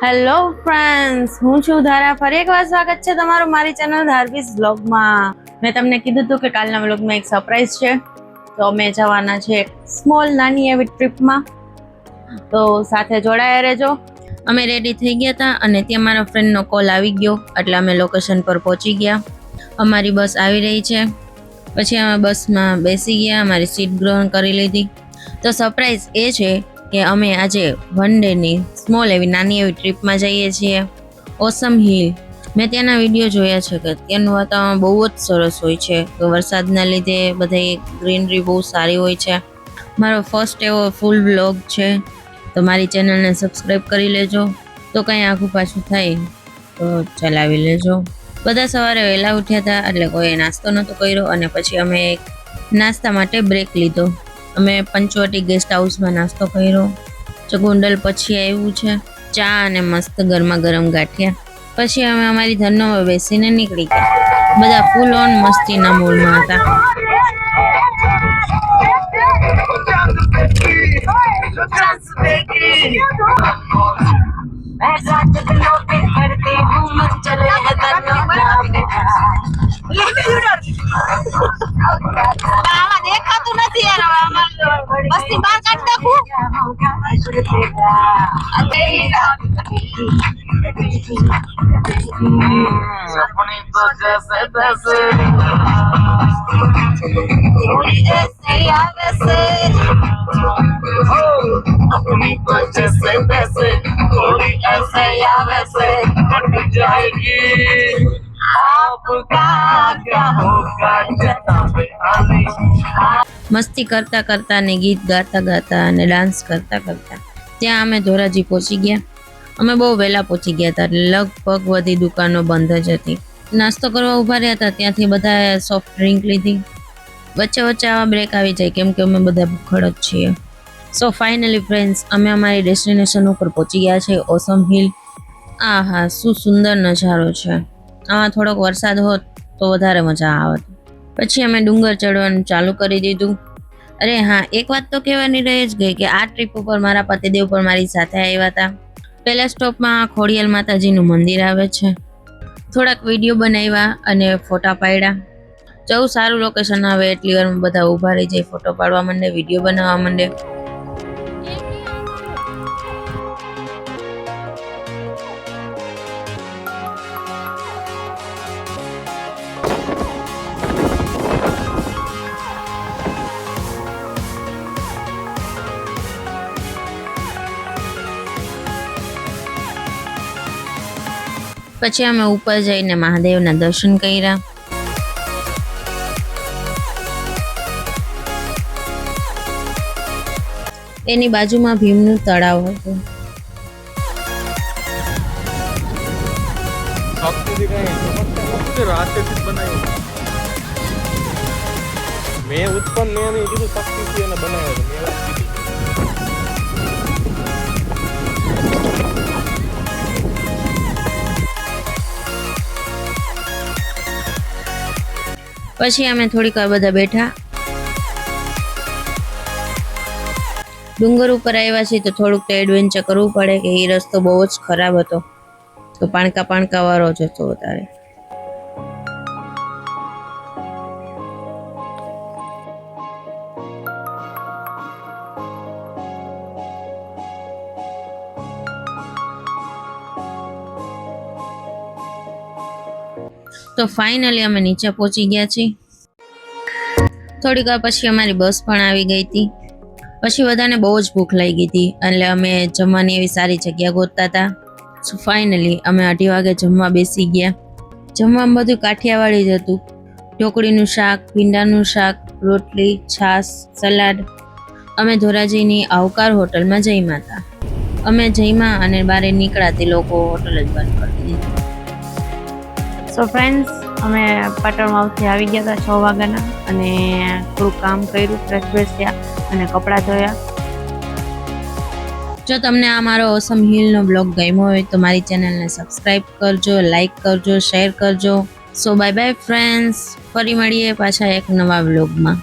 Hello friends, હું છું ધારા. ફરી એકવાર સ્વાગત છે તમારું મારી ચેનલ ધારવીસ વ્લોગમાં. મેં તમને કીધું હતું કે કાલના વ્લોગમાં એક સરપ્રાઈઝ છે, તો અમે જવાના છે એક સ્મોલ નાની એવી ટ્રીપમાં, તો સાથે જોડાયા રહેજો. અમે રેડી થઈ ગયા હતા અને ત્યાં મારા ફ્રેન્ડનો કોલ આવી ગયો, એટલે અમે લોકેશન પર પહોંચી ગયા. અમારી બસ આવી રહી છે. પછી અમે બસમાં બેસી ગયા, અમારી સીટ ગ્રહણ કરી લીધી. તો સરપ્રાઈઝ એ છે કે અમે આજે વન ડેની સ્મોલ એવી નાની એવી ટ્રીપમાં જઈએ છીએ, ઓસમ હિલ. મેં ત્યાંના વિડીયો જોયા છે કે ત્યાંનું વાતાવરણ બહુ જ સરસ હોય છે, તો વરસાદના લીધે બધે ગ્રીનરી બહુ સારી હોય છે. મારો ફર્સ્ટ એવો ફૂલ વ્લોગ છે, તો મારી ચેનલને સબસ્ક્રાઈબ કરી લેજો. તો કંઈ આખું પાછું થાય તો ચલાવી લેજો. બધા સવારે વહેલા ઉઠ્યા હતા, એટલે કોઈ નાસ્તો નહોતો કર્યો, અને પછી અમે એક નાસ્તા માટે બ્રેક લીધો. અમે પંચવટી ગેસ્ટ હાઉસમાં નાસ્તો કર્યો. ચગુંડલ પછી આવ્યું છે ચા અને મસ્ત ગરમા ગરમ ગાંઠિયા. પછી અમે અમારી ધનોમાં બેસીને નીકળી ગયા. બધા ફૂલ ઓન મસ્તીના મૂડમાં હતા. દેખાતું નથી યાર, મસ્તી બહાર કાઢ નાખું. अपनी तो जैसे तैसे थोड़ी ऐसे या वैसे, अपनी तो जैसे तैसे थोड़ी ऐसे या वैसे कट जाएगी आपका क्या होगा जनाब आली. મસ્તી કરતા કરતા ને ગીત ગાતા ગાતા અને ડાન્સ કરતા કરતા ત્યાં અમે ધોરાજી પહોંચી ગયા. અમે બહુ વહેલા પહોંચી ગયા હતા, એટલે લગભગ બધી દુકાનો બંધ જ હતી. નાસ્તો કરવા ઊભા રહ્યા હતા, ત્યાંથી બધાએ સોફ્ટ ડ્રિંક લીધી. વચ્ચે વચ્ચે આવા બ્રેક આવી જાય, કેમ કે અમે બધા ભૂખડ જ છીએ. સો ફાઇનલી ફ્રેન્ડ્સ, અમે અમારી ડેસ્ટિનેશન ઉપર પહોંચી ગયા છે, ઓસમ હિલ. આ હા, શું સુંદર નજારો છે. આમાં થોડોક વરસાદ હોત તો વધારે મજા આવત. પછી અમે ડુંગર ચડવાનું ચાલુ કરી દીધું. અરે હા, એક વાત તો કહેવાની રહી જ ગઈ કે આ ટ્રીપ ઉપર મારા પતિદેવ પણ મારી સાથે આવ્યા હતા. પહેલા સ્ટોપમાં ખોડિયાલ માતાજીનું મંદિર આવે છે. થોડાક વિડીયો બનાવ્યા અને ફોટા પાડ્યા. જવું સારું લોકેશન આવે એટલી વારમાં બધા ઊભા રહી જાય, ફોટો પાડવા માંડે, વિડીયો બનાવવા માંડે. પછી અમે ઉપર જઈને મહાદેવના દર્શન કર્યા. એની બાજુમાં ભીમનું તળાવ હતું. મેં ઉત્પન્ન મેં કીધું શક્તિથી એને બનાવ્યો. પછી અમે થોડીક વાર બધા બેઠા. ડુંગર ઉપર આવ્યા છીએ તો થોડુંક તો એડવેન્ચર કરવું પડે, કે એ રસ્તો બહુ જ ખરાબ હતો, તો પાણકા વાળો જ હતો વધારે. તો ફાઇનલી અમે નીચે પહોંચી ગયા છીએ. થોડીક વાર પછી અમારી બસ પણ આવી ગઈ હતી. પછી બધાને બહુ જ ભૂખ લાગી હતી, એટલે અમે જમવાની એવી સારી જગ્યા ગોતતા હતા. સો ફાઇનલી અમે 2:30 વાગે જમવા બેસી ગયા. જમવામાં બધું કાઠિયાવાડી જ હતું. ઢોકળીનું શાક, ભીંડાનું શાક, રોટલી, છાશ, સલાડ. અમે ધોરાજીની આવકાર હોટલમાં જમ્યા હતા. અમે જમ્યા અને બહાર નીકળ્યા તે લોકો હોટલ જ બંધ કરી દીધી. સો ફ્રેન્ડ્સ, અમે પાટણ માઉથી આવી ગયા હતા 6 વાગ્યાના, અને થોડુંક કામ કર્યું, ફ્રેશ થયા અને કપડાં ધોયા. જો તમને આ મારો ઓસમ હિલનો બ્લોગ ગમ્યો હોય તો મારી ચેનલને સબસ્ક્રાઈબ કરજો, લાઈક કરજો, શેર કરજો. સો બાય બાય ફ્રેન્ડ્સ, ફરી મળીએ પાછા એક નવા બ્લોગમાં.